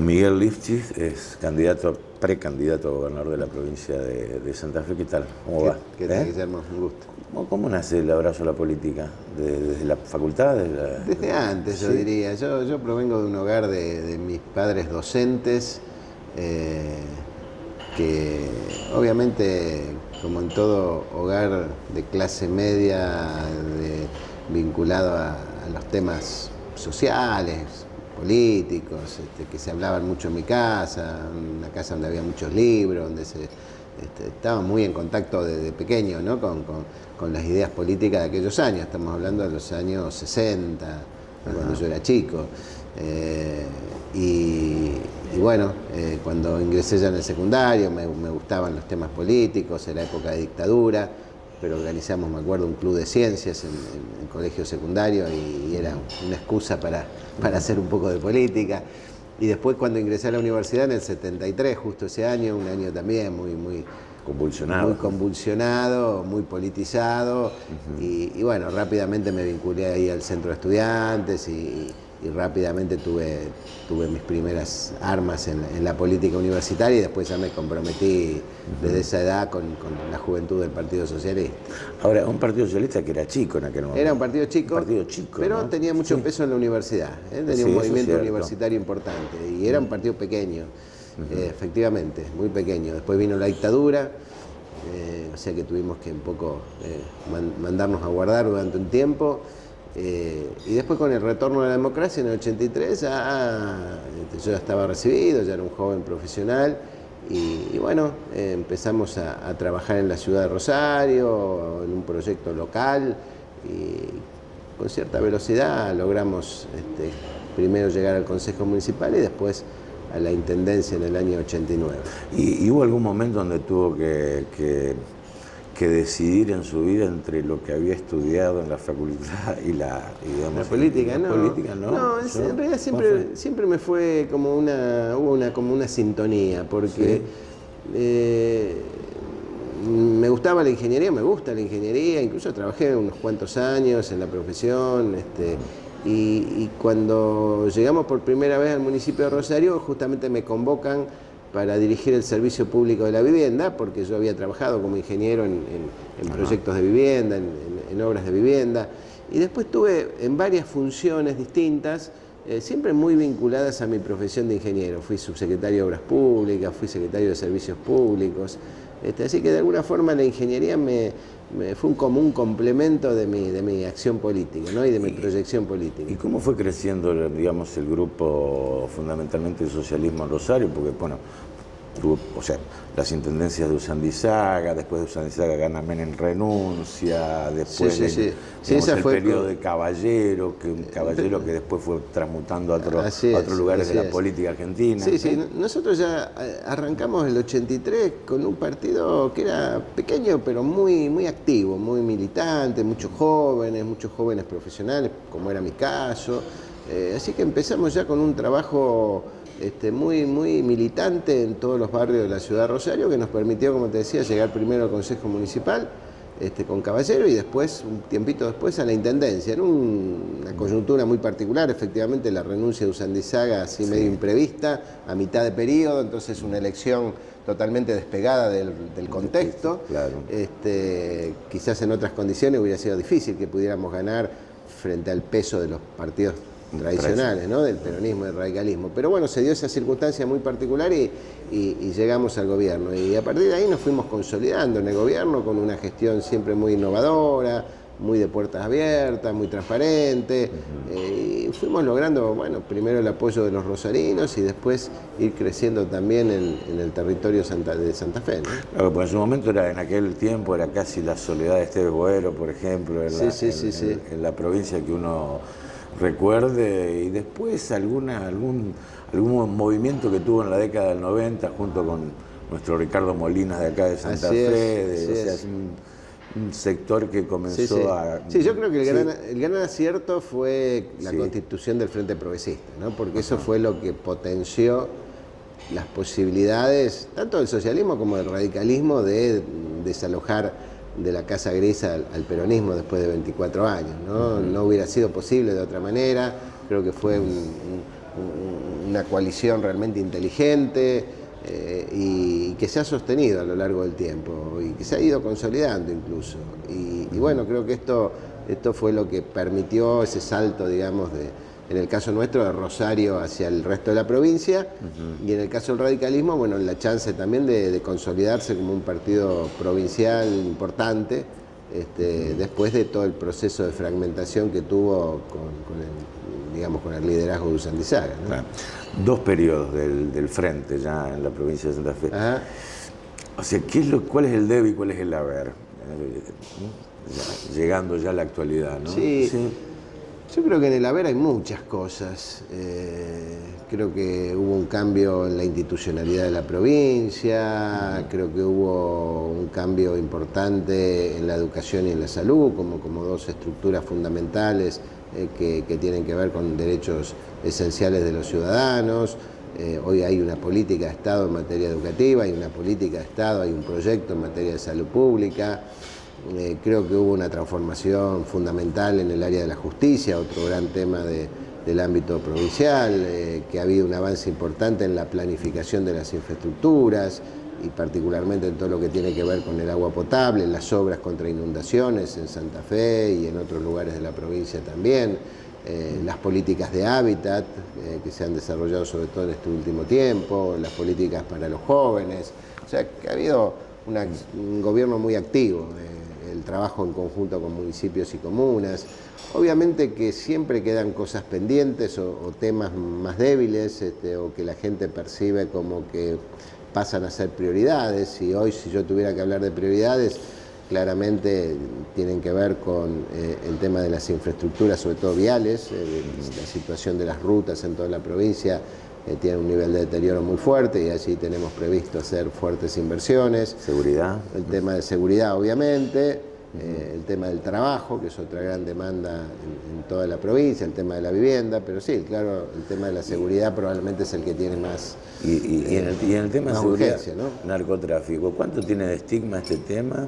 Miguel Lifchitz es precandidato a gobernador de la provincia de Santa Fe. ¿Qué tal? ¿Cómo va? ¿Qué tal, Guillermo? Un gusto. ¿Cómo nace el abrazo a la política? ¿Desde la facultad? Desde antes, yo diría. Yo provengo de un hogar de mis padres docentes, que obviamente, como en todo hogar de clase media, vinculado a los temas sociales, políticos, que se hablaban mucho en mi casa, una casa donde había muchos libros, donde estaba muy en contacto desde pequeño, ¿no? con las ideas políticas de aquellos años. Estamos hablando de los años 60, cuando yo era chico. Y bueno, cuando ingresé ya en el secundario me gustaban los temas políticos, era época de dictadura, pero organizamos, me acuerdo, un club de ciencias en el colegio secundario y era una excusa para hacer un poco de política. Y después, cuando ingresé a la universidad en el 73, justo ese año, un año también muy convulsionado, muy politizado, y bueno, rápidamente me vinculé ahí al centro de estudiantes y rápidamente tuve mis primeras armas en la política universitaria, y después ya me comprometí desde esa edad con la juventud del Partido Socialista. Ahora, un Partido Socialista que era chico en aquel momento. Era un partido chico, pero ¿no? tenía mucho peso en la universidad, tenía un movimiento universitario importante, y era un partido pequeño, efectivamente, muy pequeño. Después vino la dictadura, o sea que tuvimos que un poco mandarnos a guardar durante un tiempo. Y después, con el retorno de la democracia en el 83, yo ya estaba recibido, ya era un joven profesional, y bueno, empezamos a trabajar en la ciudad de Rosario, en un proyecto local, y con cierta velocidad logramos primero llegar al Consejo Municipal y después a la Intendencia en el año 89. ¿Y hubo algún momento donde tuvo que decidir en su vida entre lo que había estudiado en la facultad y la política? No, en realidad siempre me fue como una sintonía, porque me gustaba la ingeniería, me gusta la ingeniería, incluso trabajé unos cuantos años en la profesión, y cuando llegamos por primera vez al municipio de Rosario, justamente me convocan para dirigir el servicio público de la vivienda, porque yo había trabajado como ingeniero en proyectos de vivienda, en obras de vivienda, y después tuve en varias funciones distintas, siempre muy vinculadas a mi profesión de ingeniero. Fui subsecretario de Obras Públicas, fui secretario de Servicios Públicos, así que de alguna forma la ingeniería fue como un complemento de mi acción política, ¿no? Y de mi proyección política. ¿Y cómo fue creciendo, digamos, el grupo fundamentalmente del socialismo en Rosario? Porque, bueno, tuvo, o sea, las intendencias de Usandizaga, después de Usandizaga gana Menem, renuncia, después el periodo de Caballero, un Caballero que después fue transmutando a otros lugares de la política argentina. Sí, nosotros ya arrancamos el 83 con un partido que era pequeño, pero muy activo, muy militante, muchos jóvenes profesionales, como era mi caso. Así que empezamos ya con un trabajo muy militante en todos los barrios de la ciudad de Rosario, que nos permitió, como te decía, llegar primero al Consejo Municipal con Caballero, y después, un tiempito después, a la Intendencia, en una coyuntura muy particular, efectivamente, la renuncia de Usandizaga, así medio imprevista, a mitad de periodo, entonces una elección totalmente despegada del contexto. Claro. Quizás en otras condiciones hubiera sido difícil que pudiéramos ganar frente al peso de los partidos tradicionales, ¿no? Del peronismo y del radicalismo. Pero bueno, se dio esa circunstancia muy particular y llegamos al gobierno. Y a partir de ahí nos fuimos consolidando en el gobierno con una gestión siempre muy innovadora, muy de puertas abiertas, muy transparente. Y fuimos logrando, bueno, primero el apoyo de los rosarinos y después ir creciendo también en el territorio de Santa Fe, ¿no? Claro, pues en su momento, en aquel tiempo, era casi la soledad de Esteves Boero, por ejemplo, en la provincia que uno recuerde, y después algún movimiento que tuvo en la década del 90 junto con nuestro Ricardo Molinas de acá de Santa Fe, un sector que comenzó a... Sí, yo creo que el gran acierto fue la constitución del Frente Progresista, ¿no? Porque eso fue lo que potenció las posibilidades, tanto del socialismo como del radicalismo, de desalojar de la Casa Gris al peronismo después de 24 años, ¿no? No hubiera sido posible de otra manera. Creo que fue una coalición realmente inteligente y que se ha sostenido a lo largo del tiempo y que se ha ido consolidando incluso. Y bueno, creo que esto fue lo que permitió ese salto, digamos, en el caso nuestro, de Rosario hacia el resto de la provincia, y en el caso del radicalismo, bueno, la chance también de consolidarse como un partido provincial importante, después de todo el proceso de fragmentación que tuvo con el liderazgo de Usandizaga, ¿no? Claro. 2 periodos del frente ya en la provincia de Santa Fe. Ajá. O sea, ¿cuál es el debe y cuál es el haber? Llegando ya a la actualidad, ¿no? Sí. Yo creo que en el haber hay muchas cosas. Creo que hubo un cambio en la institucionalidad de la provincia, creo que hubo un cambio importante en la educación y en la salud, como 2 estructuras fundamentales que tienen que ver con derechos esenciales de los ciudadanos. Hoy hay una política de Estado en materia educativa, hay una política de Estado, hay un proyecto en materia de salud pública. Creo que hubo una transformación fundamental en el área de la justicia, otro gran tema del ámbito provincial, que ha habido un avance importante en la planificación de las infraestructuras y particularmente en todo lo que tiene que ver con el agua potable, en las obras contra inundaciones en Santa Fe y en otros lugares de la provincia también, las políticas de hábitat que se han desarrollado sobre todo en este último tiempo, las políticas para los jóvenes, o sea que ha habido un gobierno muy activo. El trabajo en conjunto con municipios y comunas. Obviamente que siempre quedan cosas pendientes o temas más débiles o que la gente percibe como que pasan a ser prioridades. Y hoy, si yo tuviera que hablar de prioridades, claramente tienen que ver con el tema de las infraestructuras, sobre todo viales, la situación de las rutas en toda la provincia tiene un nivel de deterioro muy fuerte y allí tenemos previsto hacer fuertes inversiones. Seguridad. El tema de seguridad, obviamente, el tema del trabajo, que es otra gran demanda en toda la provincia, el tema de la vivienda, pero sí, claro, el tema de la seguridad probablemente es el que tiene más y en el tema de seguridad, urgencia, ¿no? Narcotráfico, ¿cuánto tiene de estigma este tema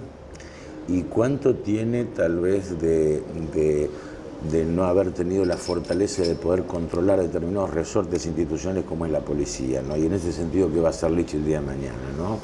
y cuánto tiene tal vez de no haber tenido la fortaleza de poder controlar determinados resortes institucionales como es la policía, ¿no? Y en ese sentido, ¿qué va a hacer Lichi el día de mañana, ¿no?